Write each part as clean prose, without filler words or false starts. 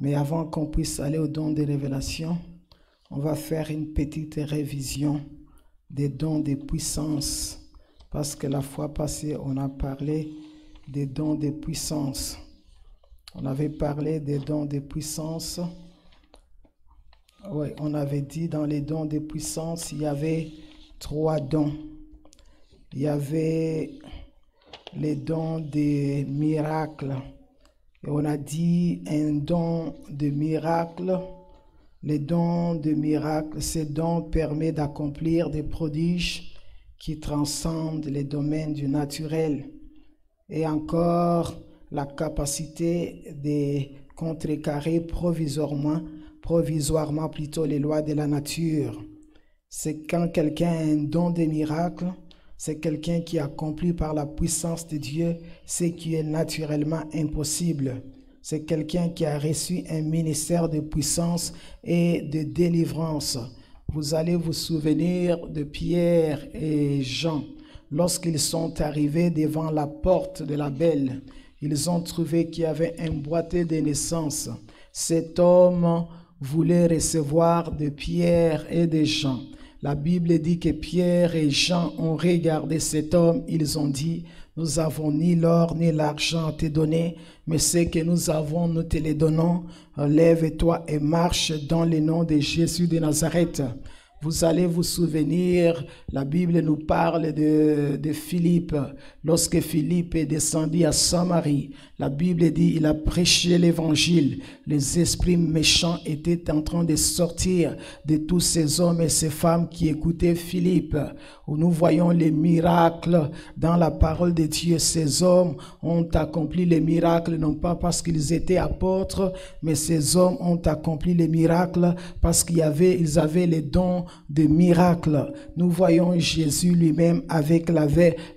Mais avant qu'on puisse aller au don des révélations, on va faire une petite révision des dons de puissance. Parce que la fois passée, on a parlé des dons de puissance. On avait parlé des dons de puissance. Oui, on avait dit dans les dons de puissance, il y avait 3 dons. Il y avait les dons des miracles. Et on a dit un don de miracle. Les dons de miracle, ces dons permettent d'accomplir des prodiges qui transcendent les domaines du naturel. Et encore, la capacité de contrecarrer provisoirement plutôt les lois de la nature. C'est quand quelqu'un a un don de miracle, c'est quelqu'un qui accomplit par la puissance de Dieu ce qui est naturellement impossible. C'est quelqu'un qui a reçu un ministère de puissance et de délivrance. Vous allez vous souvenir de Pierre et Jean. Lorsqu'ils sont arrivés devant la porte de la belle, ils ont trouvé qu'il y avait un boiteux de naissance. Cet homme voulait recevoir de Pierre et de Jean. La Bible dit que Pierre et Jean ont regardé cet homme. Ils ont dit, nous n'avons ni l'or ni l'argent à te donner, mais ce que nous avons, nous te les donnons. Lève-toi et marche dans le nom de Jésus de Nazareth. Vous allez vous souvenir, la Bible nous parle de Philippe. Lorsque Philippe est descendu à Samarie, la Bible dit il a prêché l'évangile. Les esprits méchants étaient en train de sortir de tous ces hommes et ces femmes qui écoutaient Philippe. Où nous voyons les miracles dans la parole de Dieu. Ces hommes ont accompli les miracles, non pas parce qu'ils étaient apôtres, mais ces hommes ont accompli les miracles parce qu'ils avaient les dons de miracles. Nous voyons Jésus lui-même avec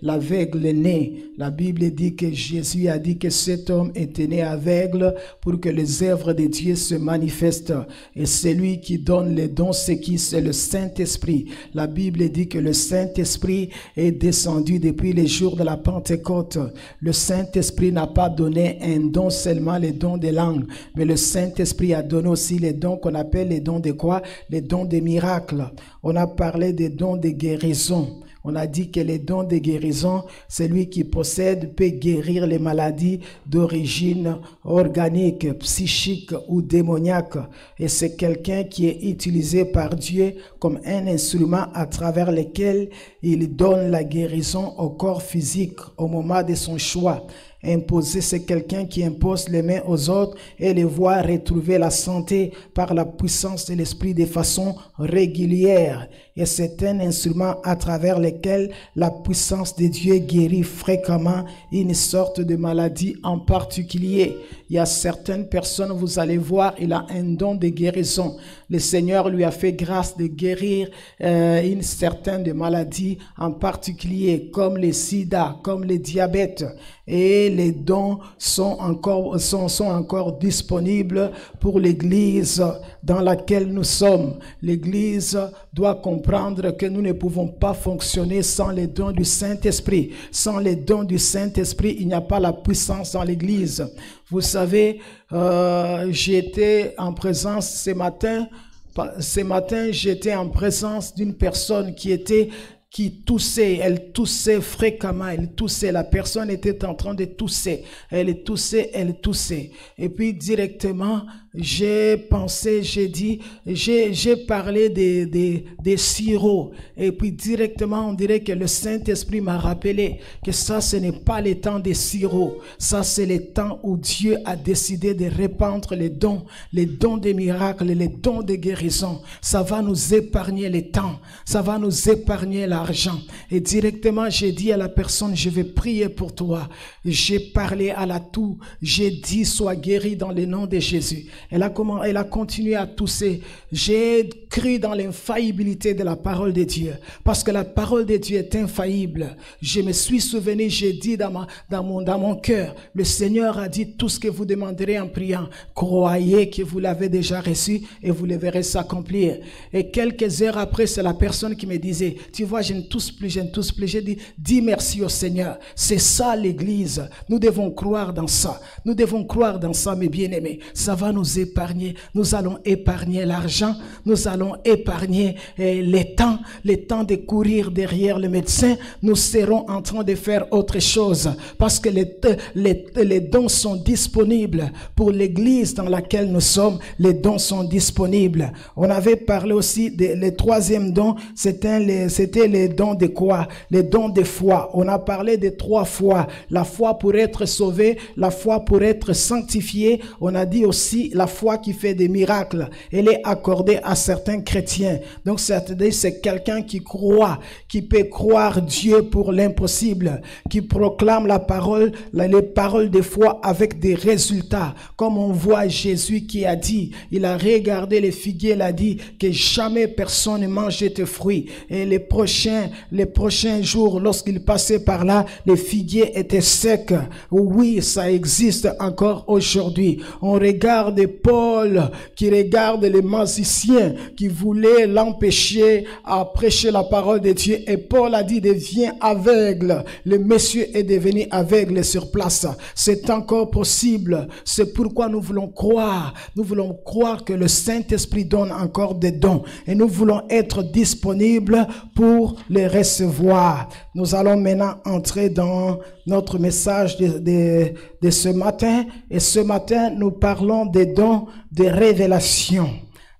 l'aveugle né. La Bible dit que Jésus a dit que cet homme était né aveugle pour que les œuvres de Dieu se manifestent. Et celui qui donne les dons, c'est qui? C'est le Saint-Esprit. La Bible dit que le Saint-Esprit est descendu depuis les jours de la Pentecôte. Le Saint-Esprit n'a pas donné un don seulement, les dons des langues, mais le Saint-Esprit a donné aussi les dons qu'on appelle les dons de quoi? Les dons des miracles. On a parlé des dons de guérison. On a dit que les dons de guérison, celui qui possède peut guérir les maladies d'origine organique, psychique ou démoniaque. Et c'est quelqu'un qui est utilisé par Dieu comme un instrument à travers lequel il donne la guérison au corps physique au moment de son choix. Imposer, c'est quelqu'un qui impose les mains aux autres et les voit retrouver la santé par la puissance de l'esprit de façon régulière. Et c'est un instrument à travers lequel la puissance de Dieu guérit fréquemment une sorte de maladie en particulier. Il y a certaines personnes, vous allez voir, il a un don de guérison. Le Seigneur lui a fait grâce de guérir une certaine maladie en particulier, comme le sida, comme le diabète. Et les dons sont encore disponibles pour l'Église dans laquelle nous sommes. L'Église doit comprendre que nous ne pouvons pas fonctionner sans les dons du Saint-Esprit. Sans les dons du Saint-Esprit, il n'y a pas la puissance dans l'Église. Vous savez, j'étais en présence ce matin. Ce matin, j'étais en présence d'une personne qui toussait, elle toussait fréquemment, elle toussait, la personne était en train de tousser, elle toussait. Et puis directement, j'ai parlé des sirops. Et puis directement, on dirait que le Saint-Esprit m'a rappelé que ça, ce n'est pas le temps des sirops. Ça, c'est le temps où Dieu a décidé de répandre les dons des miracles, les dons de guérison. Ça va nous épargner le temps. Ça va nous épargner l'argent. Et directement, j'ai dit à la personne, je vais prier pour toi. J'ai parlé à la toux. J'ai dit, sois guéri dans le nom de Jésus. Elle a continué à tousser. J'ai cru dans l'infaillibilité de la parole de Dieu. Parce que la parole de Dieu est infaillible. Je me suis souvenu, j'ai dit dans mon cœur, le Seigneur a dit tout ce que vous demanderez en priant. Croyez que vous l'avez déjà reçu et vous le verrez s'accomplir. Et quelques heures après, c'est la personne qui me disait, tu vois, je ne tousse plus. J'ai dit, dis merci au Seigneur. C'est ça l'église. Nous devons croire dans ça. Nous devons croire dans ça, mes bien-aimés. Ça va nous épargner. Nous allons épargner l'argent. Nous allons épargner les temps de courir derrière le médecin. Nous serons en train de faire autre chose parce que les dons sont disponibles pour l'église dans laquelle nous sommes. Les dons sont disponibles. On avait parlé aussi le troisième don, c'était les dons de quoi? Les dons de foi. On a parlé de 3 fois. La foi pour être sauvé, la foi pour être sanctifié. On a dit aussi la foi qui fait des miracles. Elle est accordée à certains chrétiens. Donc c'est quelqu'un qui croit, qui peut croire Dieu pour l'impossible, qui proclame la parole, les paroles de foi avec des résultats. Comme on voit Jésus qui a dit, il a regardé les figuiers, il a dit que jamais personne ne mangeait tes fruits. Et les prochains jours, lorsqu'il passait par là, les figuiers étaient secs. Oui, ça existe encore aujourd'hui. On regarde Paul qui regarde les magiciens qui voulaient l'empêcher à prêcher la parole de Dieu. Et Paul a dit, deviens aveugle. Le monsieur est devenu aveugle sur place. C'est encore possible. C'est pourquoi nous voulons croire. Nous voulons croire que le Saint-Esprit donne encore des dons. Et nous voulons être disponibles pour les recevoir. Nous allons maintenant entrer dans notre message de ce matin. Et ce matin, nous parlons des dons de révélation.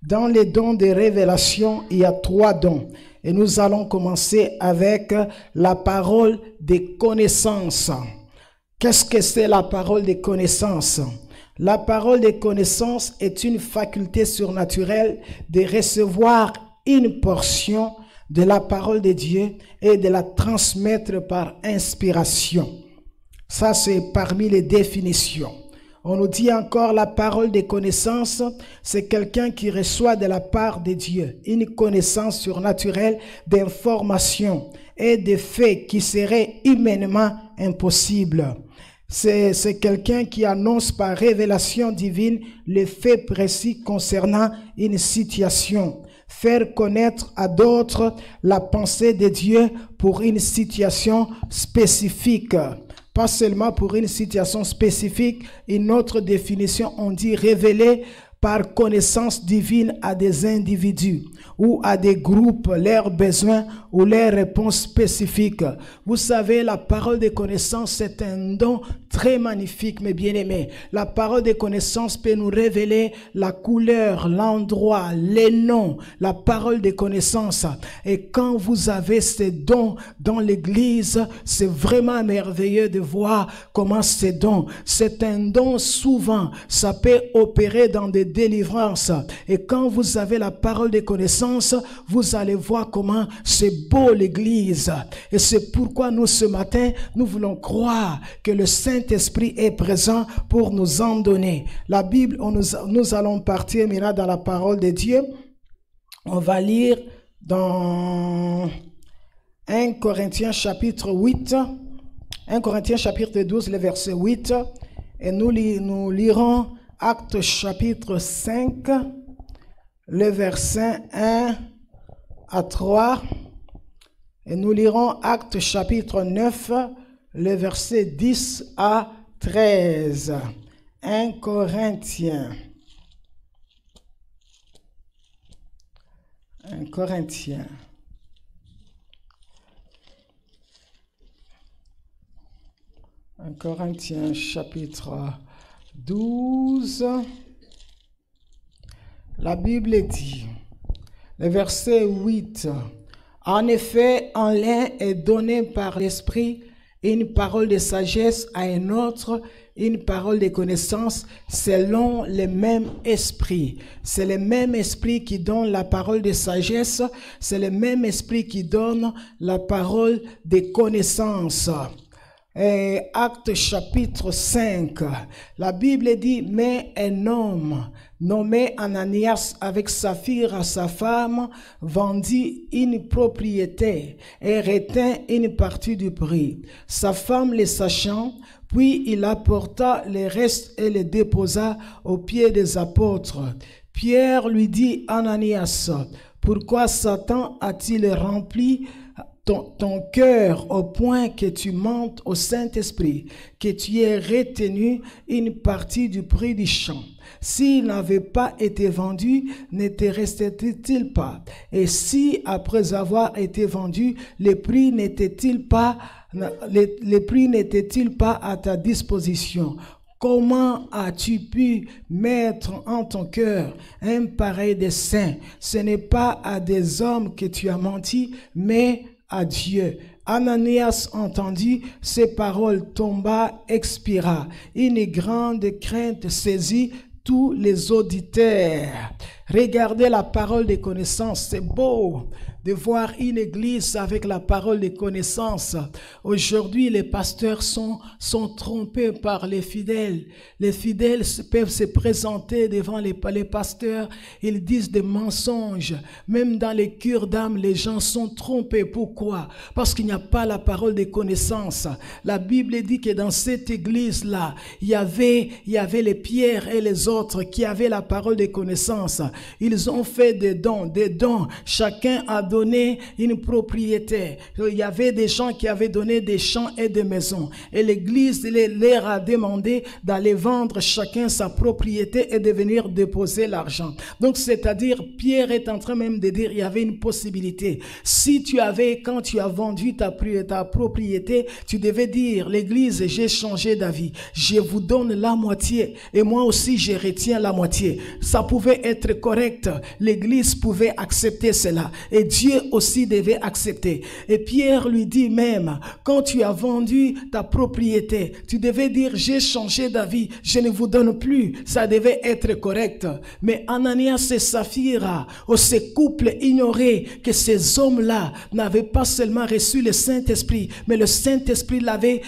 Dans les dons de révélation, il y a 3 dons. Et nous allons commencer avec la parole des connaissances. Qu'est-ce que c'est la parole des connaissances? La parole des connaissances est une faculté surnaturelle de recevoir une portion de la parole de Dieu et de la transmettre par inspiration. Ça, c'est parmi les définitions. On nous dit encore la parole des connaissances, c'est quelqu'un qui reçoit de la part de Dieu une connaissance surnaturelle d'informations et de faits qui seraient humainement impossibles. C'est quelqu'un qui annonce par révélation divine les faits précis concernant une situation. Faire connaître à d'autres la pensée de Dieu pour une situation spécifique. Pas seulement pour une situation spécifique, une autre définition, on dit révéler par connaissance divine à des individus ou à des groupes leurs besoins ou leurs réponses spécifiques. Vous savez, la parole de connaissance, c'est un don très magnifique, mes bien-aimés. La parole de connaissance peut nous révéler la couleur, l'endroit, les noms, la parole de connaissance. Et quand vous avez ces dons dans l'église, c'est vraiment merveilleux de voir comment ces dons, c'est un don souvent, ça peut opérer dans des délivrances. Et quand vous avez la parole de connaissance, vous allez voir comment c'est beau l'église. Et c'est pourquoi nous ce matin, nous voulons croire que le Saint-Esprit est présent pour nous en donner. La Bible, nous allons partir maintenant dans la parole de Dieu. On va lire dans 1 Corinthiens chapitre 8, 1 Corinthiens chapitre 12, le verset 8, et nous lirons Actes chapitre 5, le verset 1 à 3, et nous lirons Actes chapitre 9, le verset 10 à 13. 1 Corinthiens. 1 Corinthiens. Un Corinthiens chapitre 12. La Bible dit, le verset 8, « En effet, en l'un est donné par l'Esprit une parole de sagesse, à un autre une parole de connaissance selon le même esprit. » C'est le même esprit qui donne la parole de sagesse, c'est le même esprit qui donne la parole de connaissance. Actes chapitre 5, la Bible dit, mais un homme nommé Ananias avec Saphira, sa femme, vendit une propriété et retint une partie du prix. Sa femme le sachant, puis il apporta les restes et les déposa aux pieds des apôtres. Pierre lui dit, Ananias, pourquoi Satan a-t-il rempli ton cœur au point que tu mentes au Saint-Esprit, que tu aies retenu une partie du prix du champ? S'il n'avait pas été vendu, ne te restait-il pas? Et si, après avoir été vendu, le prix n'était-il pas à ta disposition? Comment as-tu pu mettre en ton cœur un pareil dessein? Ce n'est pas à des hommes que tu as menti, mais à Dieu. Ananias entendit ces paroles, tomba, expira. Une grande crainte saisit tous les auditeurs. Regardez la parole de connaissance, c'est beau de voir une église avec la parole de connaissance. Aujourd'hui, les pasteurs sont trompés par les fidèles. Les fidèles peuvent se présenter devant les pasteurs, ils disent des mensonges. Même dans les cures d'âme, les gens sont trompés. Pourquoi? Parce qu'il n'y a pas la parole de connaissance. La Bible dit que dans cette église-là, il y avait les Pierre et les autres qui avaient la parole de connaissance. Ils ont fait des dons. Chacun a donné une propriété. Il y avait des gens qui avaient donné des champs et des maisons. Et l'église leur a demandé d'aller vendre chacun sa propriété et de venir déposer l'argent. Donc, c'est-à-dire, Pierre est en train même de dire, il y avait une possibilité. Si quand tu as vendu ta propriété, tu devais dire, l'église, j'ai changé d'avis. Je vous donne la moitié. Et moi aussi, je retiens la moitié. Ça pouvait être correct. L'église pouvait accepter cela. Et Dieu aussi devait accepter. Et Pierre lui dit même, quand tu as vendu ta propriété, tu devais dire, j'ai changé d'avis, je ne vous donne plus. Ça devait être correct. Mais Ananias et Saphira, ce couple ignorait que ces hommes-là n'avaient pas seulement reçu le Saint-Esprit, mais le Saint-Esprit l'avait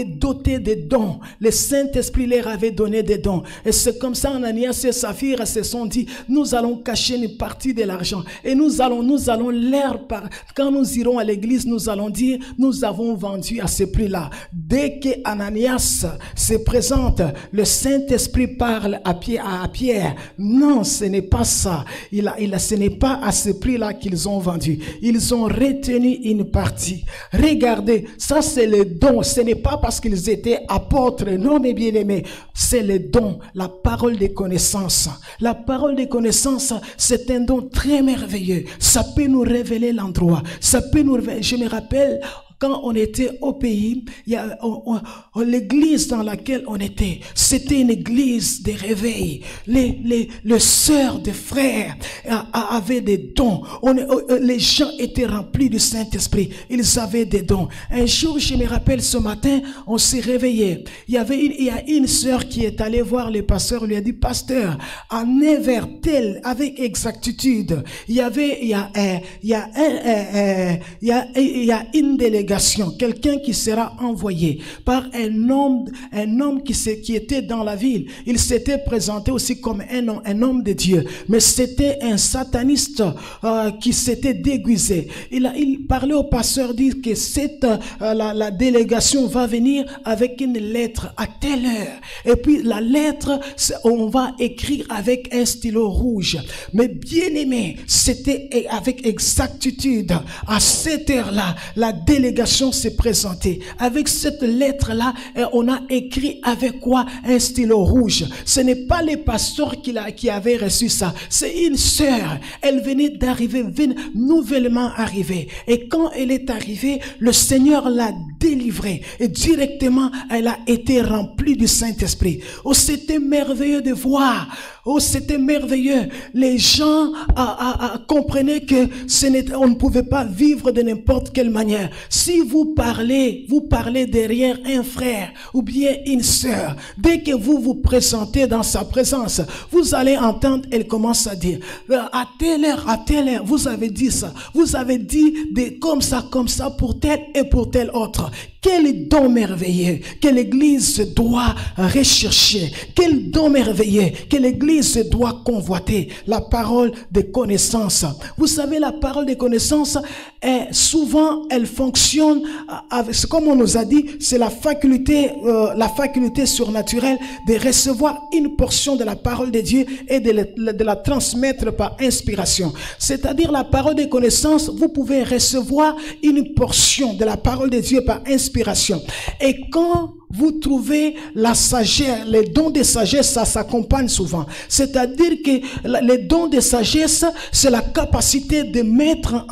doté de dons. Le Saint-Esprit leur avait donné des dons. Et c'est comme ça, Ananias et Saphira se sont dit, nous allons cacher une partie de l'argent. Et nous allons quand nous irons à l'église, nous allons dire, nous avons vendu à ce prix-là. Dès que Ananias se présente, le Saint-Esprit parle à Pierre. Non, ce n'est pas ça. Ce n'est pas à ce prix-là qu'ils ont vendu. Ils ont retenu une partie. Regardez, ça c'est le don. Ce n'est pas parce qu'ils étaient apôtres. Non, mes bien-aimés, c'est le don, la parole de connaissance. La parole de connaissance, c'est un don très merveilleux. Ça peut nous révéler l'endroit. Ça peut nous révéler. Je me rappelle, quand on était au pays, l'église dans laquelle on était, c'était une église de réveil. Les sœurs, des frères avaient des dons. Les gens étaient remplis du Saint-Esprit. Ils avaient des dons. Un jour, je me rappelle, ce matin, on s'est réveillé. Il y a une sœur qui est allée voir le pasteur, lui a dit, pasteur, à 9h tel, avec exactitude, il y a une délégation, quelqu'un qui sera envoyé par un homme qui était dans la ville. Il s'était présenté aussi comme un homme de Dieu, mais c'était un sataniste qui s'était déguisé. Il parlait au pasteur, dit que la délégation va venir avec une lettre à telle heure. Et puis la lettre, on va écrire avec un stylo rouge. Mais bien aimé, c'était avec exactitude. À cette heure-là, la délégation s'est présentée. Avec cette lettre-là, on a écrit avec quoi? Un stylo rouge. Ce n'est pas les pasteurs qui avaient reçu ça. C'est une sœur. Elle venait d'arriver, nouvellement arrivée. Et quand elle est arrivée, le Seigneur l'a délivrée. Et directement, elle a été remplie du Saint-Esprit. Oh, c'était merveilleux de voir. Oh, c'était merveilleux. Les gens comprenaient que on ne pouvait pas vivre de n'importe quelle manière. Si vous parlez derrière un frère ou bien une sœur, dès que vous vous présentez dans sa présence, vous allez entendre, elle commence à dire, à telle heure, vous avez dit ça. Vous avez dit comme ça pour tel et pour tel autre. Quel don merveilleux que l'Église doit rechercher. Quel don merveilleux que l'Église doit convoiter. La parole de connaissance. Vous savez, la parole de connaissance, souvent, elle fonctionne avec, comme on nous a dit, c'est la faculté surnaturelle de recevoir une portion de la parole de Dieu et de la transmettre par inspiration. C'est-à-dire la parole de connaissance, vous pouvez recevoir une portion de la parole de Dieu par inspiration. Et quand vous trouvez la sagesse, les dons de sagesse, ça s'accompagne souvent. C'est-à-dire que les dons de sagesse, c'est la capacité de mettre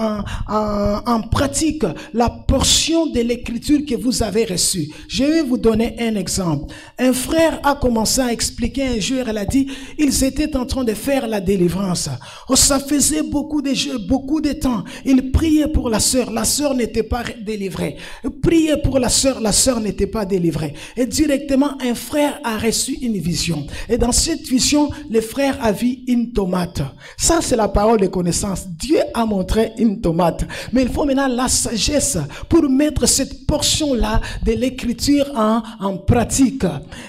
en pratique la portion de l'écriture que vous avez reçue. Je vais vous donner un exemple. Un frère a commencé à expliquer un jour, elle a dit, ils étaient en train de faire la délivrance. Oh, ça faisait beaucoup de temps. Ils priaient pour la sœur n'était pas délivrée. Priaient pour la sœur n'était pas délivrée. Et directement, un frère a reçu une vision. Et dans cette vision, le frère a vu une tomate. Ça, c'est la parole de connaissance. Dieu a montré une tomate. Mais il faut maintenant la sagesse pour mettre cette portion-là de l'écriture en pratique.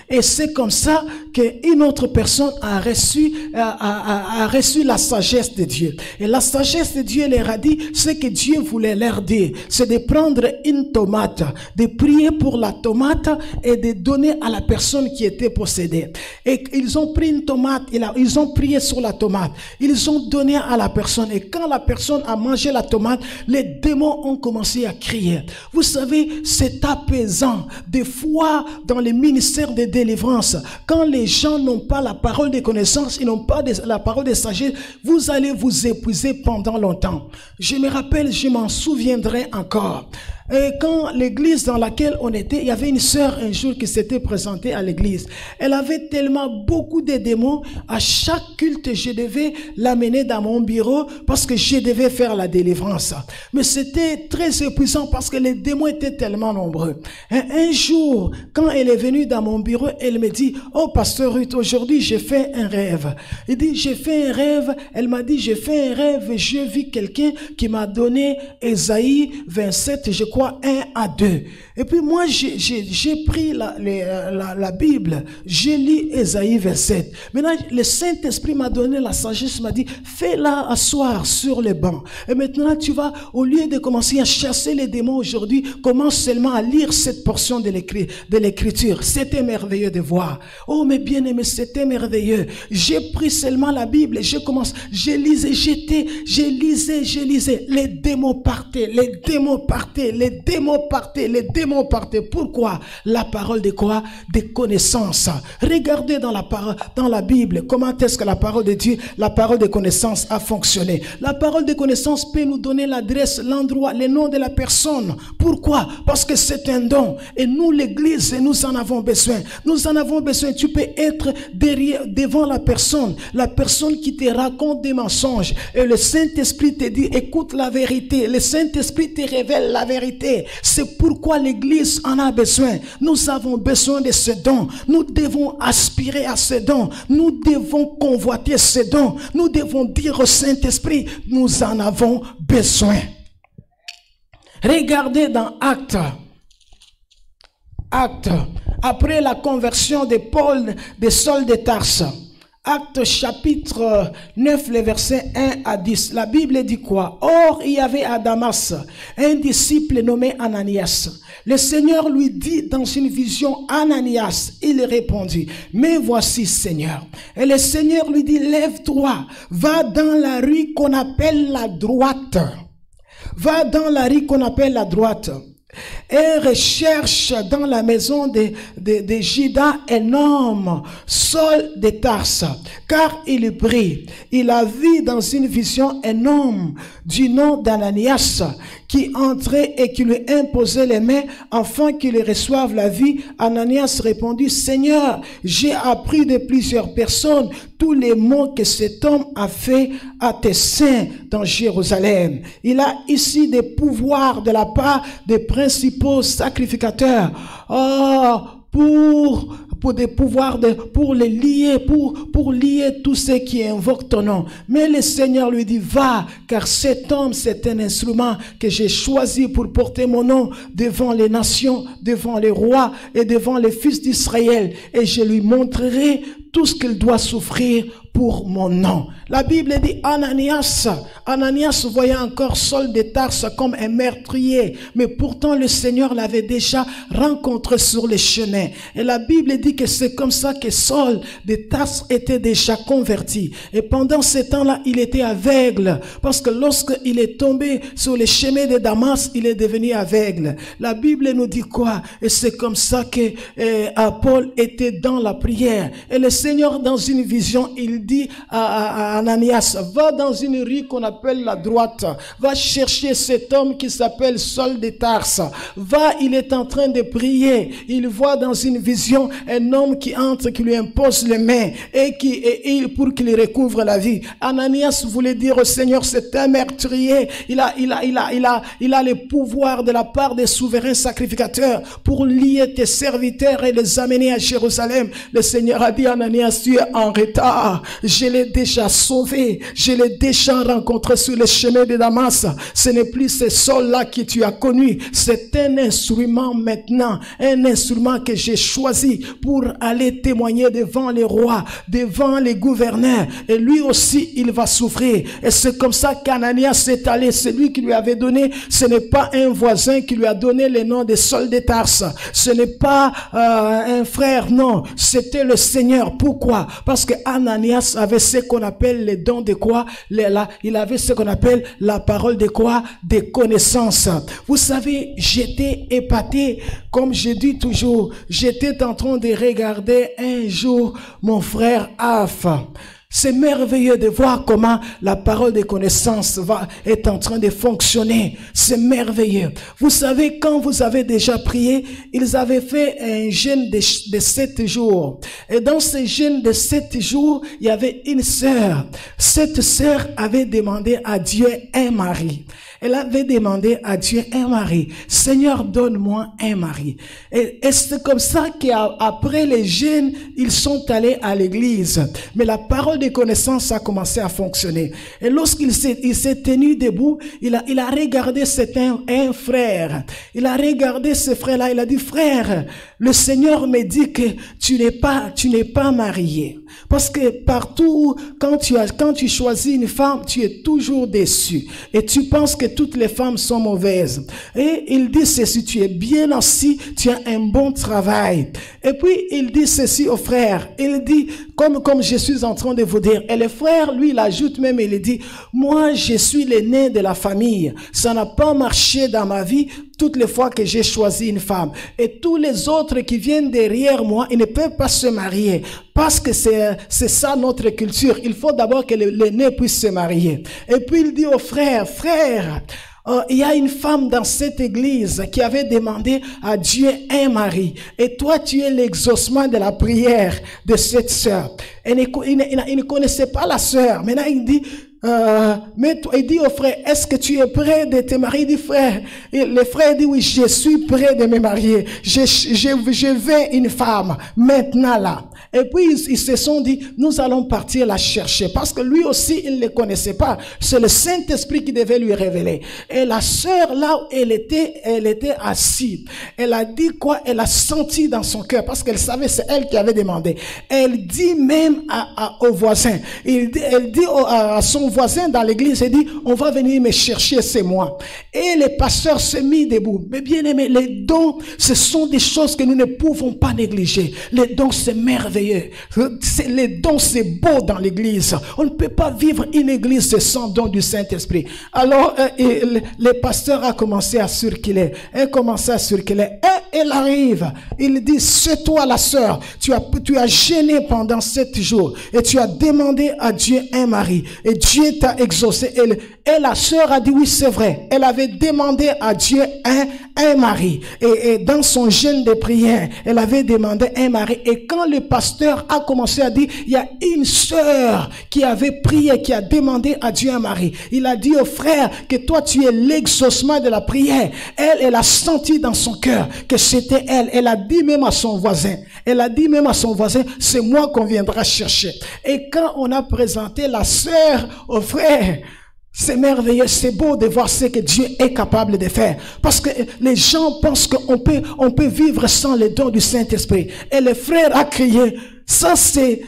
Et c'est comme ça qu'une autre personne a reçu la sagesse de Dieu. Et la sagesse de Dieu leur a dit, ce que Dieu voulait leur dire, c'est de prendre une tomate, de prier pour la tomate et de donner à la personne qui était possédée. Et ils ont pris une tomate, ils ont prié sur la tomate, ils ont donné à la personne. Et quand la personne a mangé la tomate, les démons ont commencé à crier. Vous savez, c'est apaisant. Des fois, dans les ministères de délivrance, quand les gens n'ont pas la parole de connaissance, ils n'ont pas la parole de sagesse, vous allez vous épuiser pendant longtemps. Je me rappelle, je m'en souviendrai encore. Et quand l'église dans laquelle on était, il y avait une sœur un jour qui s'était présentée à l'église. Elle avait tellement beaucoup de démons. À chaque culte, je devais l'amener dans mon bureau parce que je devais faire la délivrance. Mais c'était très épuisant parce que les démons étaient tellement nombreux. Et un jour, quand elle est venue dans mon bureau, elle me dit, oh pasteur Ruth, aujourd'hui j'ai fait un rêve. Elle dit, j'ai fait un rêve. Elle m'a dit, j'ai fait un rêve et j'ai vu quelqu'un qui m'a donné Ésaïe 27, je crois 1 à 2. Et puis moi, j'ai pris la Bible, j'ai lu Ésaïe 27. Maintenant, le Saint-Esprit m'a donné la sagesse, m'a dit, fais-la asseoir sur le banc. Et maintenant, tu vas, au lieu de commencer à chasser les démons aujourd'hui, commence seulement à lire cette portion de l'écriture. C'était merveilleux de voir. Oh, mes bien-aimés, c'était merveilleux. J'ai pris seulement la Bible et je lisais. Les démons partaient, les démons partaient. Pourquoi? La parole de quoi? Des connaissances. Regardez dans la Bible, comment est-ce que la parole de Dieu, la parole de connaissance a fonctionné. La parole de connaissance peut nous donner l'adresse, l'endroit, le nom de la personne. Pourquoi? Parce que c'est un don. Et nous, l'église, nous en avons besoin. Nous en avons besoin. Tu peux être devant la personne qui te raconte des mensonges. Et le Saint-Esprit te dit, écoute la vérité. Le Saint-Esprit te révèle la vérité. C'est pourquoi l'église en a besoin. Nous avons besoin de ce don. Nous devons aspirer à ce don. Nous devons convoiter ce don. Nous devons dire au Saint-Esprit, nous en avons besoin. Regardez dans Actes. Après la conversion de Paul, de Saul de Tarse. Actes chapitre 9, les versets 1 à 10. La Bible dit quoi? Or, il y avait à Damas un disciple nommé Ananias. Le Seigneur lui dit dans une vision, Ananias. Il répondit, mais voici Seigneur. Et le Seigneur lui dit, lève-toi, va dans la rue qu'on appelle la droite. Va dans la rue qu'on appelle la droite. Et recherche dans la maison de Judas un homme, Saul de Tarse, car il prie. Il a vu dans une vision un homme du nom d'Ananias qui entrait et qui lui imposait les mains afin qu'il reçoive la vie. Ananias répondit, Seigneur, j'ai appris de plusieurs personnes tous les maux que cet homme a fait à tes saints dans Jérusalem. Il a ici des pouvoirs de la part des principaux sacrificateurs. pour des pouvoirs, pour les lier, pour lier tous ceux qui invoquent ton nom. Mais le Seigneur lui dit, va, car cet homme, c'est un instrument que j'ai choisi pour porter mon nom devant les nations, devant les rois et devant les fils d'Israël. Et je lui montrerai tout ce qu'il doit souffrir pour mon nom. La Bible dit Ananias voyait encore Saul de Tarse comme un meurtrier, mais pourtant le Seigneur l'avait déjà rencontré sur le chemin. Et la Bible dit que c'est comme ça que Saul de Tarse était déjà converti. Et pendant ce temps-là, il était aveugle, parce que lorsqu'il est tombé sur le chemin de Damas, il est devenu aveugle. La Bible nous dit quoi? Et c'est comme ça que Paul était dans la prière. Et le Seigneur, dans une vision, il dit à Ananias, va dans une rue qu'on appelle la droite, va chercher cet homme qui s'appelle Saul de Tarse. Va, il est en train de prier. Il voit dans une vision un homme qui entre, qui lui impose les mains pour qu'il recouvre la vie. Ananias voulait dire au Seigneur, c'est un meurtrier. Il a le pouvoir de la part des souverains sacrificateurs pour lier tes serviteurs et les amener à Jérusalem. Le Seigneur a dit, Ananias, tu es en retard. Je l'ai déjà sauvé. Je l'ai déjà rencontré sur le chemin de Damas. Ce n'est plus ce Saul-là que tu as connu. C'est un instrument maintenant. Un instrument que j'ai choisi pour aller témoigner devant les rois, devant les gouverneurs. Et lui aussi, il va souffrir. Et c'est comme ça qu'Ananias est allé. Celui qui lui avait donné, ce n'est pas un voisin qui lui a donné le nom de Saul de Tarse. Ce n'est pas un frère, non. C'était le Seigneur. Pourquoi? Parce que Ananias avait ce qu'on appelle les dons de quoi? Il avait ce qu'on appelle la parole de quoi? Des connaissances. Vous savez, j'étais épaté, comme je dis toujours, j'étais en train de regarder un jour mon frère Af. C'est merveilleux de voir comment la parole de connaissance est en train de fonctionner. C'est merveilleux. Vous savez, quand vous avez déjà prié, ils avaient fait un jeûne de 7 jours. Et dans ce jeûne de 7 jours, il y avait une sœur. Cette sœur avait demandé à Dieu un mari. Elle avait demandé à Dieu un mari. Seigneur, donne-moi un mari. Et c'est comme ça qu'après les jeûnes, ils sont allés à l'église. Mais la parole de connaissance a commencé à fonctionner. Et lorsqu'il s'est tenu debout, il a regardé un frère. Il a regardé ce frère-là. Il a dit, frère, le Seigneur me dit que tu n'es pas marié. Parce que partout, quand tu choisis une femme, tu es toujours déçu. Et tu penses que toutes les femmes sont mauvaises. Et il dit ceci, tu es bien assis, tu as un bon travail. Et puis, il dit ceci au frère. Il dit, comme je suis en train de vous dire. Et le frère, lui, il ajoute même, il dit, moi, je suis l'aîné de la famille. Ça n'a pas marché dans ma vie toutes les fois que j'ai choisi une femme. Et tous les autres qui viennent derrière moi, ils ne peuvent pas se marier. Parce que c'est ça notre culture. Il faut d'abord que l'aîné puisse se marier. Et puis il dit au frère, il y a une femme dans cette église qui avait demandé à Dieu un mari. Et toi, tu es l'exaucement de la prière de cette sœur. Il ne connaissait pas la sœur. Maintenant, il dit, il dit au frère, est-ce que tu es prêt de te marier? Il dit, frère. Et le frère dit, oui, je suis prêt de me marier. Je veux une femme. Maintenant là. Et puis, ils se sont dit, nous allons partir la chercher. Parce que lui aussi, il ne le connaissait pas. C'est le Saint-Esprit qui devait lui révéler. Et la sœur, là où elle était assise. Elle a dit quoi? Elle a senti dans son cœur. Parce qu'elle savait, c'est elle qui avait demandé. Elle dit même au voisin. Elle dit à son voisin dans l'église, elle dit, on va venir me chercher, c'est moi. Et le pasteur s'est mis debout. Mais bien aimé, les dons, ce sont des choses que nous ne pouvons pas négliger. Les dons, c'est merveilleux. Les dons, c'est beau dans l'église. On ne peut pas vivre une église sans don du Saint-Esprit. Alors, le pasteur a commencé à circuler. Elle commençait à circuler. Et elle arrive. Il dit, c'est toi la sœur. Tu as gêné pendant 7 jours. Et tu as demandé à Dieu un mari. Et Dieu t'a exaucé. Et la sœur a dit, oui, c'est vrai. Elle avait demandé à Dieu un mari. Et dans son jeûne de prière, elle avait demandé un mari. Et quand le pasteur a commencé à dire, il y a une sœur qui avait prié, qui a demandé à Dieu un mari. Il a dit au frère que toi tu es l'exaucement de la prière. Elle a senti dans son cœur que c'était elle. Elle a dit même à son voisin. C'est moi qu'on viendra chercher. Et quand on a présenté la sœur au frère, c'est merveilleux, c'est beau de voir ce que Dieu est capable de faire. Parce que les gens pensent qu'on peut vivre sans le don du Saint-Esprit. Et le frère a crié, ça c'est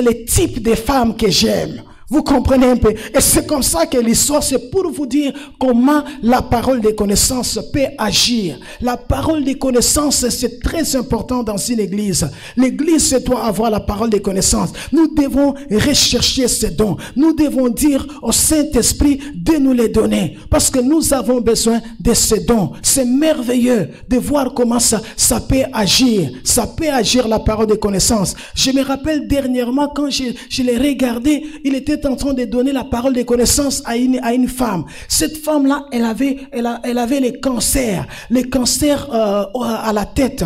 le type de femme que j'aime. Vous comprenez un peu? Et c'est comme ça que l'histoire, c'est pour vous dire comment la parole de connaissance peut agir. La parole de connaissance, c'est très important dans une église. L'église doit avoir la parole de connaissance. Nous devons rechercher ces dons. Nous devons dire au Saint-Esprit de nous les donner. Parce que nous avons besoin de ces dons. C'est merveilleux de voir comment ça peut agir. Ça peut agir la parole de connaissance. Je me rappelle dernièrement quand je l'ai regardé, il était en train de donner la parole de connaissance à une femme. Cette femme-là, elle avait les cancers à la tête.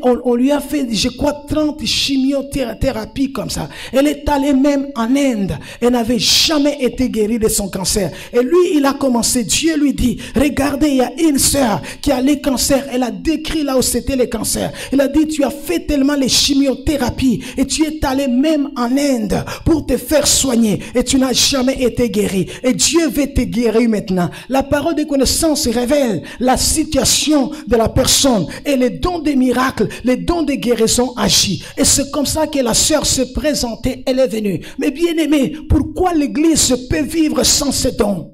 On lui a fait, je crois, 30 chimiothérapies comme ça. Elle est allée même en Inde. Elle n'avait jamais été guérie de son cancer. Et lui, il a commencé. Dieu lui dit, regardez, il y a une sœur qui a les cancers. Elle a décrit là où c'était les cancers. Il a dit, tu as fait tellement les chimiothérapies et tu es allé même en Inde pour te faire soigner. Et tu n'as jamais été guéri. Et Dieu veut te guérir maintenant. La parole de connaissance révèle la situation de la personne. Et les dons des miracles, les dons de guérison agissent. Et c'est comme ça que la sœur s'est présentée. Elle est venue. Mais bien aimé, pourquoi l'église peut vivre sans ces dons?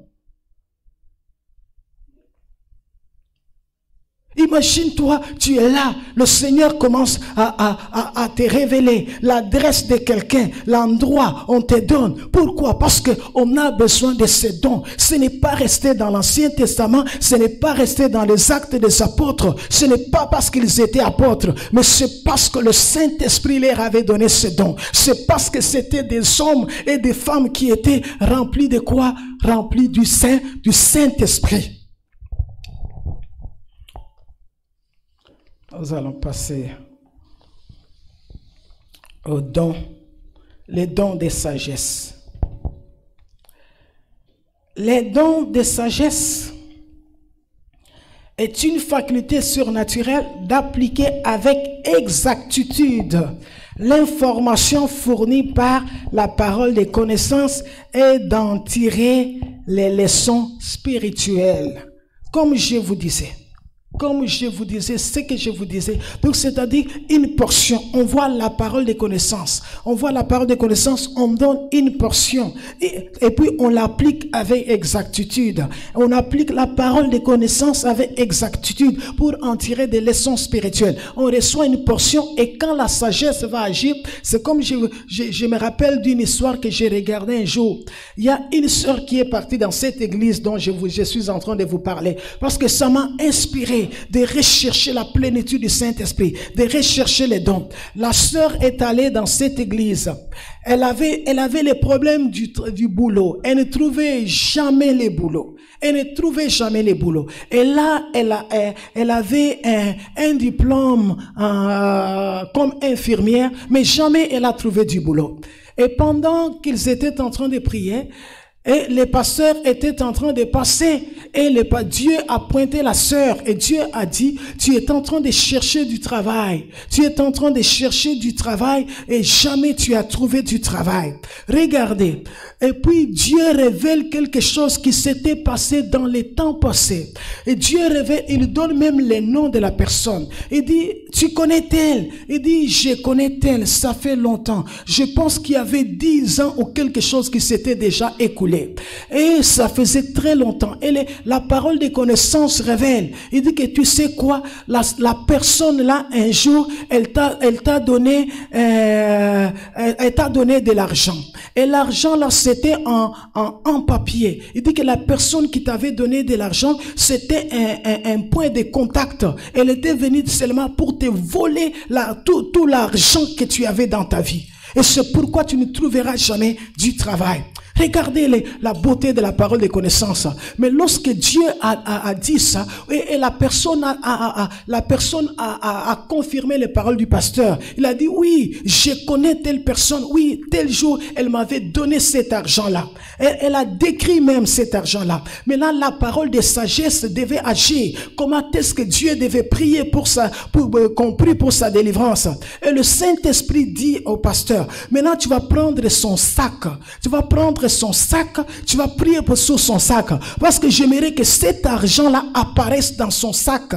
Imagine-toi, tu es là, le Seigneur commence à te révéler l'adresse de quelqu'un, l'endroit, on te donne. Pourquoi? Parce que on a besoin de ces dons. Ce n'est pas resté dans l'Ancien Testament, ce n'est pas resté dans les actes des apôtres, ce n'est pas parce qu'ils étaient apôtres, mais c'est parce que le Saint-Esprit leur avait donné ces dons. C'est parce que c'était des hommes et des femmes qui étaient remplis de quoi? Remplis du Saint-Esprit. Nous allons passer aux dons, les dons de sagesse. Les dons de sagesse est une faculté surnaturelle d'appliquer avec exactitude l'information fournie par la parole des connaissances et d'en tirer les leçons spirituelles. Comme je vous disais, ce que je vous disais. Donc, c'est-à-dire une portion. On voit la parole des connaissances. On voit la parole des connaissances, on donne une portion. Et puis, on l'applique avec exactitude. On applique la parole des connaissances avec exactitude pour en tirer des leçons spirituelles. On reçoit une portion et quand la sagesse va agir, c'est comme je me rappelle d'une histoire que j'ai regardée un jour. Il y a une sœur qui est partie dans cette église dont je suis en train de vous parler. Parce que ça m'a inspiré de rechercher la plénitude du Saint-Esprit, de rechercher les dons. La sœur est allée dans cette église. Elle avait les problèmes du boulot. Elle ne trouvait jamais les boulots. Et là, elle avait un diplôme comme infirmière, mais jamais elle a trouvé du boulot. Et pendant qu'ils étaient en train de prier, et les pasteurs étaient en train de passer et Dieu a pointé la sœur et Dieu a dit, tu es en train de chercher du travail. Tu es en train de chercher du travail et jamais tu as trouvé du travail. Regardez. Et puis Dieu révèle quelque chose qui s'était passé dans les temps passés. Et Dieu révèle, il donne même les noms de la personne. Il dit, tu connais tel? Il dit, je connais tel, ça fait longtemps. Je pense qu'il y avait 10 ans ou quelque chose qui s'était déjà écoulé. Et ça faisait très longtemps. Et la parole de connaissance révèle. Il dit que tu sais quoi? La personne là, un jour, elle t'a donné de l'argent. Et l'argent là, c'était en papier. Il dit que la personne qui t'avait donné de l'argent, c'était un point de contact. Elle était venue seulement pour te voler tout l'argent que tu avais dans ta vie. Et c'est pourquoi tu ne trouveras jamais du travail. Regardez la beauté de la parole de connaissance. Mais lorsque Dieu a dit ça, et la personne a confirmé les paroles du pasteur, il a dit, oui, je connais telle personne, oui, tel jour, elle m'avait donné cet argent-là. Elle a décrit même cet argent-là. Mais là, la parole de sagesse devait agir. Comment est-ce que Dieu devait prier qu'on prie pour sa délivrance? Et le Saint-Esprit dit au pasteur, maintenant tu vas prendre son sac. Tu vas prendre son sac, tu vas prier sur son sac. Parce que j'aimerais que cet argent-là apparaisse dans son sac.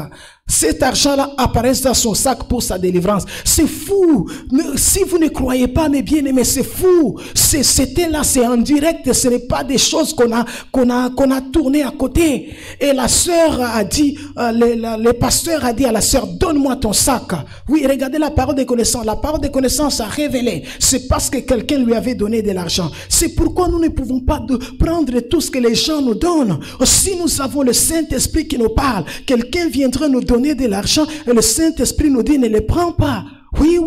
Cet argent-là apparaisse dans son sac pour sa délivrance. C'est fou. Si vous ne croyez pas, mes bien-aimés, c'est fou. C'était là, c'est en direct. Ce n'est pas des choses qu'on a tourné à côté. Et la sœur a dit, le pasteur a dit à la sœur, donne-moi ton sac. Oui, regardez la parole de connaissance. La parole de connaissance a révélé. C'est parce que quelqu'un lui avait donné de l'argent. C'est pourquoi nous ne pouvons pas prendre tout ce que les gens nous donnent. Si nous avons le Saint-Esprit qui nous parle, quelqu'un viendra nous donner de l'argent et le Saint-Esprit nous dit ne le prends pas. Oui,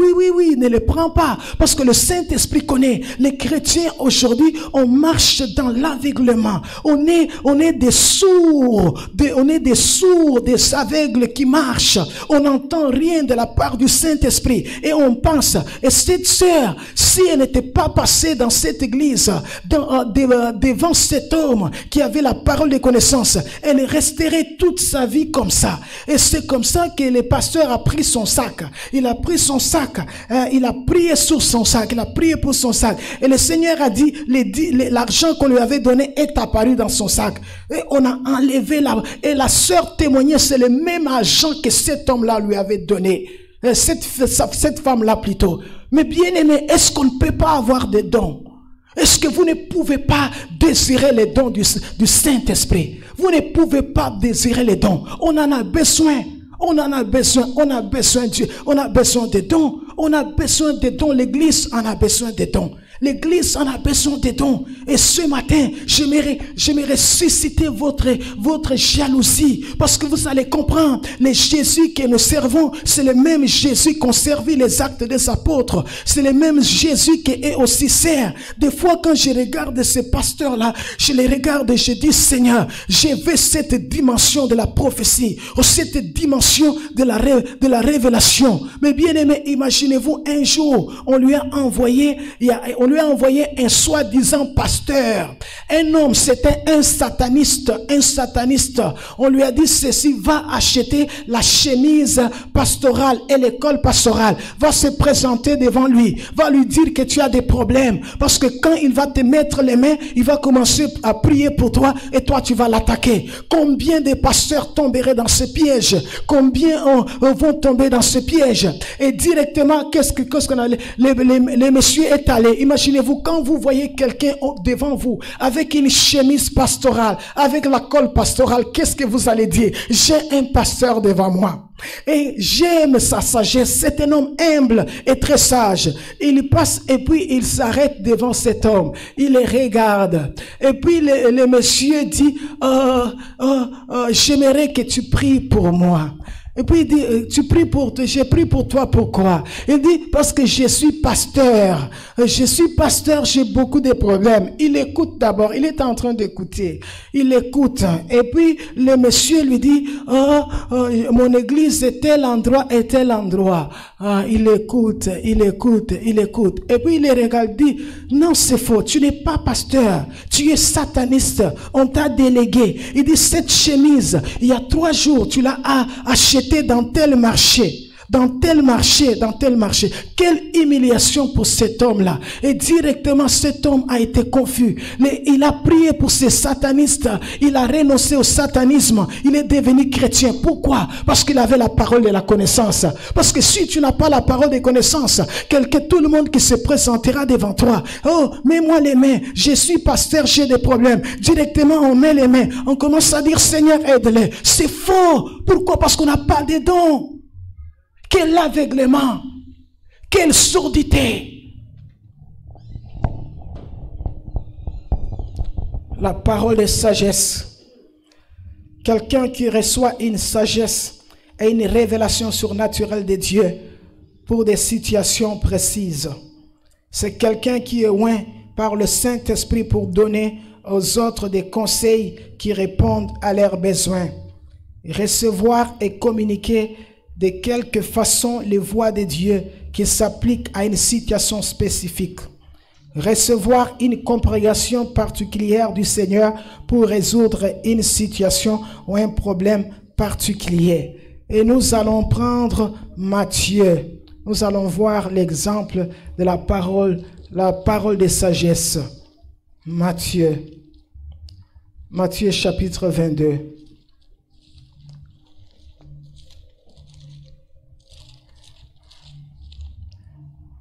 ne le prends pas. Parce que le Saint-Esprit connaît. Les chrétiens aujourd'hui, on marche dans l'aveuglement. On est des sourds. On est des sourds, des aveugles qui marchent. On n'entend rien de la part du Saint-Esprit. Et on pense, et cette sœur, si elle n'était pas passée dans cette église, devant cet homme qui avait la parole de connaissance, elle resterait toute sa vie comme ça. Et c'est comme ça que le pasteur a pris son sac. Il a pris son sac, il a prié sur son sac, il a prié pour son sac. Et le Seigneur a dit, l'argent qu'on lui avait donné est apparu dans son sac. Et on a enlevé et la sœur témoignait, c'est le même argent que cet homme-là lui avait donné. Cette femme-là plutôt. Mais bien aimé, est-ce qu'on ne peut pas avoir des dons? Est-ce que vous ne pouvez pas désirer les dons du Saint-Esprit? Vous ne pouvez pas désirer les dons. On en a besoin. On en a besoin, on a besoin de Dieu, on a besoin des dons, on a besoin des dons, l'église en a besoin des dons. L'église en a besoin des dons. Et ce matin, j'aimerais susciter votre jalousie. Parce que vous allez comprendre, les Jésus que nous servons, c'est le même Jésus qu'ont servi les actes des apôtres. C'est le même Jésus qui est aussi sert. Des fois, quand je regarde ces pasteurs-là, je les regarde et je dis, Seigneur, je veux cette dimension de la prophétie, ou cette dimension de la révélation. Mais bien aimé, imaginez-vous un jour, on lui a envoyé un soi-disant pasteur. Un homme, c'était un sataniste. On lui a dit ceci, va acheter la chemise pastorale et l'école pastorale. Va se présenter devant lui. Va lui dire que tu as des problèmes. Parce que quand il va te mettre les mains, il va commencer à prier pour toi et toi tu vas l'attaquer. Combien de pasteurs tomberaient dans ce piège? Combien vont tomber dans ce piège? Et directement, qu'est-ce qu'on a? Les messieurs est allé. Imaginez-vous quand vous voyez quelqu'un devant vous avec une chemise pastorale, avec la colle pastorale, qu'est-ce que vous allez dire? J'ai un pasteur devant moi. Et j'aime sa sagesse. C'est un homme humble et très sage. Il passe et puis il s'arrête devant cet homme. Il le regarde. Et puis le monsieur dit, j'aimerais que tu pries pour moi. Et puis il dit, j'ai prié pour toi, pourquoi? Il dit, parce que je suis pasteur. J'ai beaucoup de problèmes. Il écoute d'abord, il est en train d'écouter. Il écoute. Et puis, le monsieur lui dit, mon église est tel endroit et tel endroit. Il écoute. Et puis il le regarde, dit, non, c'est faux, tu n'es pas pasteur. Tu es sataniste. On t'a délégué. Il dit, cette chemise, il y a 3 jours, tu l'as achetée dans tel marché. Quelle humiliation pour cet homme-là. Et directement, cet homme a été confus. Il a prié pour ces satanistes. Il a renoncé au satanisme. Il est devenu chrétien. Pourquoi? Parce qu'il avait la parole de la connaissance. Parce que si tu n'as pas la parole de connaissance, tout le monde qui se présentera devant toi, oh, mets-moi les mains. Je suis pasteur, j'ai des problèmes. Directement, on met les mains. On commence à dire, Seigneur, aide-les. C'est faux. Pourquoi? Parce qu'on n'a pas de dons. Quel aveuglement, quelle sourdité. La parole de sagesse. Quelqu'un qui reçoit une sagesse et une révélation surnaturelle de Dieu pour des situations précises. C'est quelqu'un qui est loin par le Saint-Esprit pour donner aux autres des conseils qui répondent à leurs besoins. Recevoir et communiquer de quelque façon les voies de Dieu qui s'appliquent à une situation spécifique. Recevoir une compréhension particulière du Seigneur pour résoudre une situation ou un problème particulier. Et nous allons prendre Matthieu. Nous allons voir l'exemple de la parole de sagesse. Matthieu chapitre 22.